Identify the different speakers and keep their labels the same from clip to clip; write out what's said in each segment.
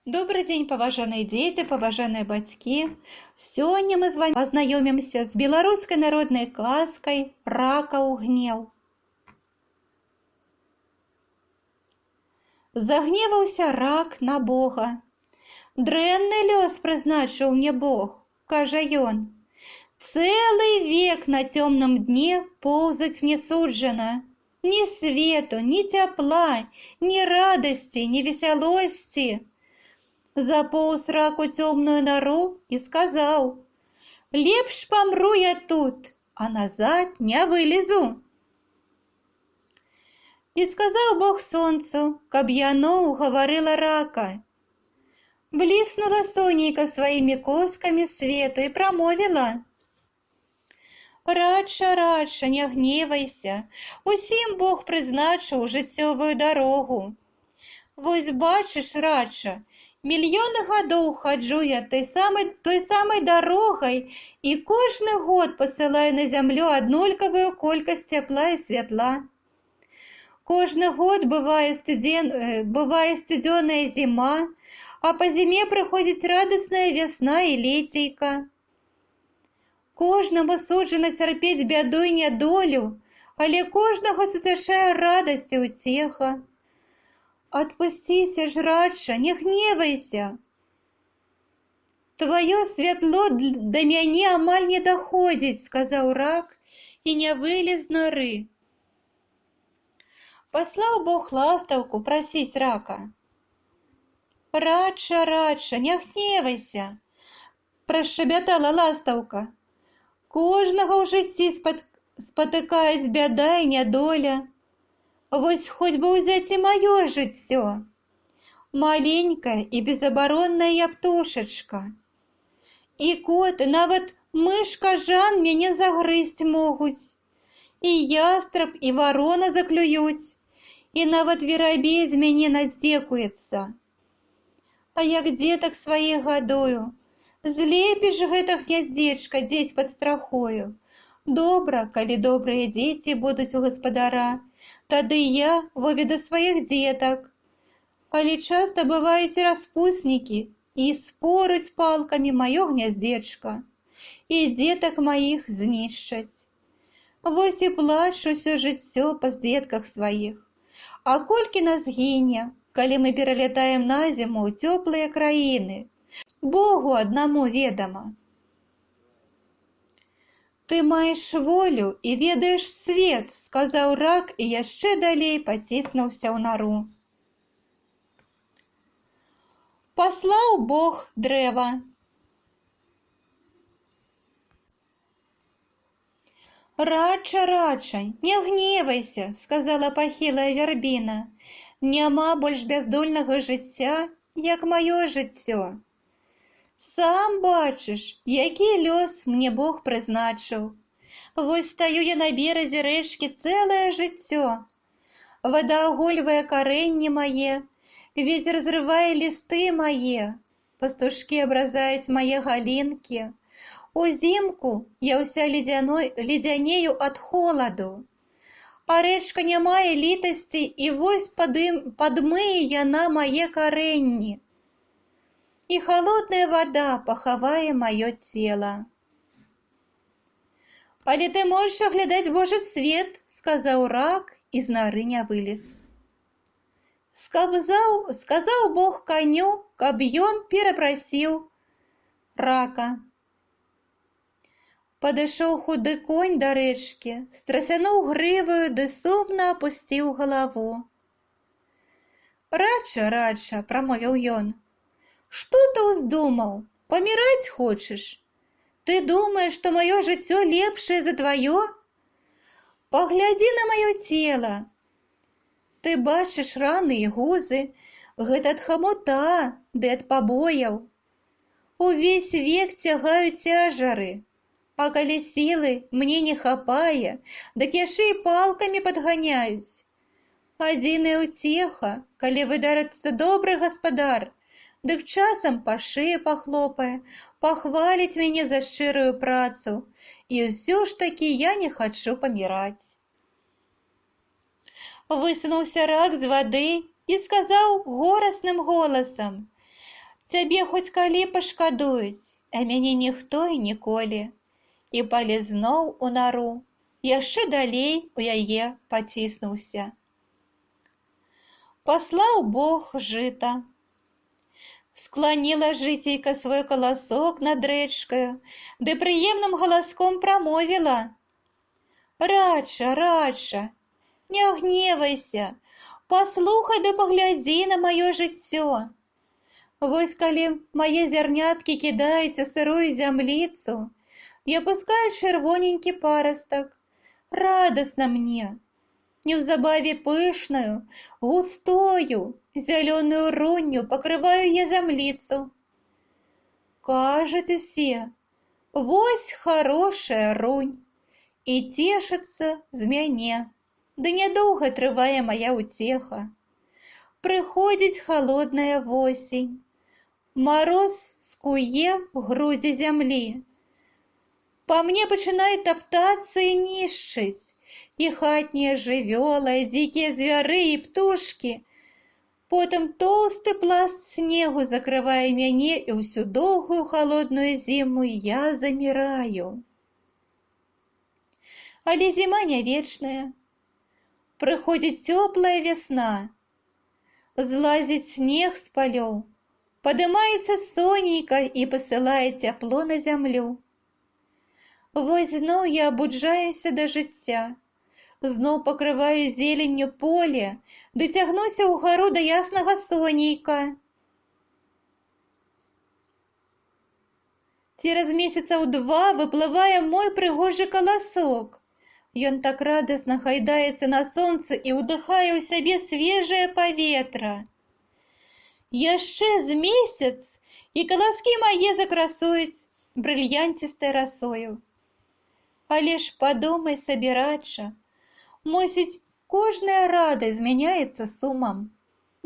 Speaker 1: Добрый день, паважаныя дзеці, паважаныя бацькі. Сёння мы з вами пазнаёмімся з беларускай народнай казкай «Ракаў гнеў». Загневаўся рак на Бога. «Дрэнны лёс прызначыў мне Бог», – кажа ён. «Цэлы век на цёмным дне поўзаць мне суджана. Ні свету, ні цяпла, ні радасці, ні весялосці». Запоўз рак у цёмную нору і сказаў: «Лепш памру я тут, а назад не вылезу». І сказаў Бог сонцу, каб яно угаварыла рака. Бліснула сонейка сваімі коскамі свету і прамовіла: «Рача, рача, не гневайся, усім Бог прызначыў жыццёвую дарогу. Вось бачыш, рача, мільёны гадоў хаджу я той самай дарогай і кожны год пасылаю на зямлю аднолькавую колькасць цяпла і святла. Кожны год бывае сцюдзёная зіма, а па зіме прыходзіць радасная вясна і лецейка. Кожнаму суджана цярпець бяду і нядолю, але кожнага суцяшае радасць і ўцеха. Отпусціся ж, рача, не гневайся. Твоё святло да мяне амаль не даходзіць», – сказаў рак і не вылез з норы. Паслаў Бог ластаўку прасіць рака. «Рача, рача, не гневайся», – прашчабятала ластаўка. «Кожнага ў жыцці спатыкаюць бяда і нядоля. Вось хоць бы ўзяць і маё жыццё. Маленькая і безабаронная я птушачка. І кот, і нават мыш-кажан мяне загрызць могуць. І ястраб, і варона заклююць, і нават верабей з мяне надздзекуецца. А як дзетак сваіх гадую, злепіш гэта гняздзечка дзесь пад страхою. Добра, калі добрыя дзеці будуць у гаспадара, тады я выведу сваіх дзетак. Але часта бываюць распуснікі і споруць палкамі маё гняздзечка, і дзетак маіх знішчаць. Вось і плачу ўсё жыццё па дзетках сваіх. А колькі нас гіне, калі мы пералятаем на зіму ў цёплыя краіны? Богу аднаму ведама». «Ты маеш волю і ведаеш свет», – сказаў рак і яшчэ далей паціснуўся ў нору. Паслаў Бог дрэва. «Рача, рача, не гневайся», – сказала пахілая вярбіна. «Няма больш бяздольнага жыцця, як маё жыццё. Сам бачыш, які лёс мне Бог прызначыў. Вось стаю я на беразе рэчкі цэлае жыццё. Вада агольвае карэнні мае, вецер зрывае лісты мае, пастушкі абразаюць мае галінкі. Узімку я ўся ледзянею ад холаду. А рэчка не мае літасці, і вось падмые яна мае карэнні. І халодная вада пахавае маё цела». «Але ты можаш аглядаць Божы свет», – сказаў рак і з норы не вылез. Сказаў Бог каню, каб ён перапрасіў рака. Падышоў худы конь да рэчкі, страсянуў грываю ды сумна апусціў галаву. «Рача, рача», – прамовіў ён, – «што ты ўздумаў? Паміраць хочаш? Ты думаеш, што маё жыццё лепшае за тваё? Паглядзі на маё цела. Ты бачыш раны і гузы, гэта ад хамута ды ад пабояў. Увесь век цягаю цяжары, а калі сілы мне не хапае, дык яшчэ і палкамі падганяюць. Адзіная ўцеха, калі выдарацца добры гаспадар, дык часам па шыі пахлопае, пахваліць мяне за шчырую працу, і ўсё ж такі я не хачу паміраць». Высунуўся рак з вады і сказаў горасным голасам: Цябе хоць калі пашкадуюць, а мяне ніхто і ніколі. І палізноў у нару, яшчэ далей у яе паціснуўся. Паслаў Бог жыта. Скланіла жыцейка свой каласок над рэчкаю, ды прыемным галаском прамовіла: «Радша, радша, не гневайся, паслухай ды паглядзі на маё жыццё. Вось калі мае зярняткі кідаюць у сырую зямліцу, я пускаю чырвоненькі парастак, радасна мне. Неўзабаве пышную, густою, зялёную рунню пакрываю я зямліцу. Кажуць усе: вось хорошая рунь, і цешыцца з мяне, ды нядоўга трывае мая ўцеха. Прыходзіць халодная восень, мароз скуе в грудзі зямлі. Па мне пачынае таптацца і нішчыць і хатнія жывёлы, і дзікія звяры і птушкі. Потым тоўсты пласт снегу закрывае мяне, і ўсю доўгую халодную зіму я заміраю. Але зіма не вечная. Прыходзіць цёплая вясна. Злазіць снег з палёў, падымаецца сонейка і пасылае цяпло на зямлю. Вось зноў я абуджаюся да жыцця, зноў пакрываю зеленню поле, ды цягнуся ўгару да яснага сонейка. Цераз месяцаў 2 выплывае мой прыгожы каласок. Ён так радасна хайдаецца на сонцы і ўдыхае ў сябе свежае паветра. Яшчэ з месяц, і каласкі мае закрасуюць брыльянцістай расою. Але ж падумай сабе, радша, мусіць, кожная радасць змяняецца сумам.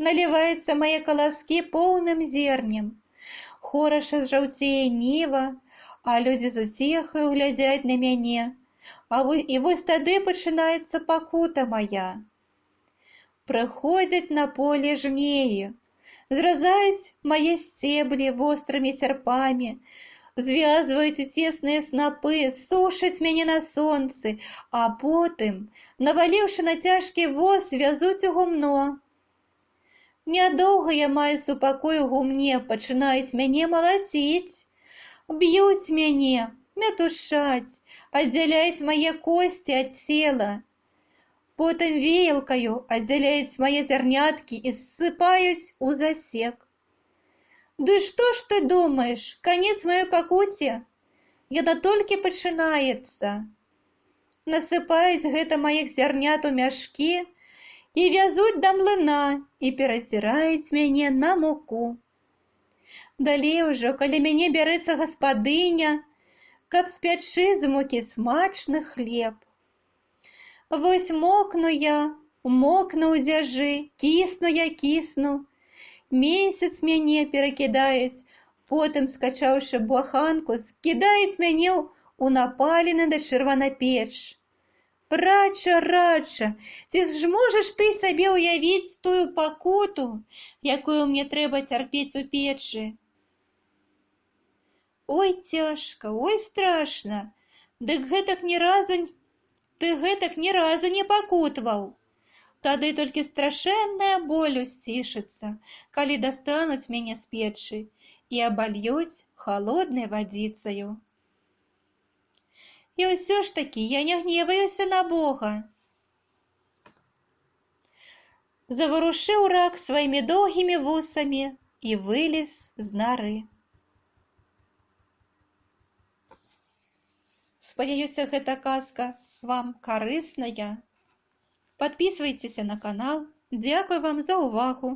Speaker 1: Наліваюцца мае каласкі поўным зернем. Хораша жаўцее ніва, а людзі з уцехаю глядзяць на мяне. І вось тады пачынаецца пакута мая. Прыходзяць на поле жнеі, зразаюць мае сцеблі вострымі сярпамі, звязваюць у цесныя снапы, сушаць мяне на сонцы, а потым, наваліўшы на цяжкі воз, вязуць у гумно. Нядоўга я маю супакой у гумне, пачынаюць мяне маласіць, б'юць мяне, мятушаць, аддзяляюць мае косці ад цела. Потым веялкаю аддзяляюць мае зярняткі і ссыпаюць у засек. Ды што ж ты думаеш, канец маёй пакуце? Яна толькі пачынаецца. Насыпаюць гэта маіх зярнят у мяшкі і вязуць да млына і перазіраюць мяне на муку. Далей ужо, калі мяне бярэцца гаспадыня, каб спячы з мукі смачны хлеб. Вось мокну ў дзяжы, кісну. Месяц мяне перакідаюць, потым, скачаўшы буханку, скідаюць мяне ў напалены да чырвана печ. Радша, ці ж можаш ты сабе ўявіць тую пакуту, якую мне трэба цярпець у печы? Ой, цяжка, ой, страшна, дык ты гэтак ні разу не пакутваў. Тады толькі страшэнная боль усцішыцца, калі дастануць мяне з печы і абальюць халоднай вадзіцаю. І ўсё ж такі я не гневаюся на Бога. Заварушыў рак сваімі доўгімі вусамі і вылез з нары. Спадзяюся, гэта казка вам карысная. Падпісвайцеся на канал. Дзякуй вам за ўвагу.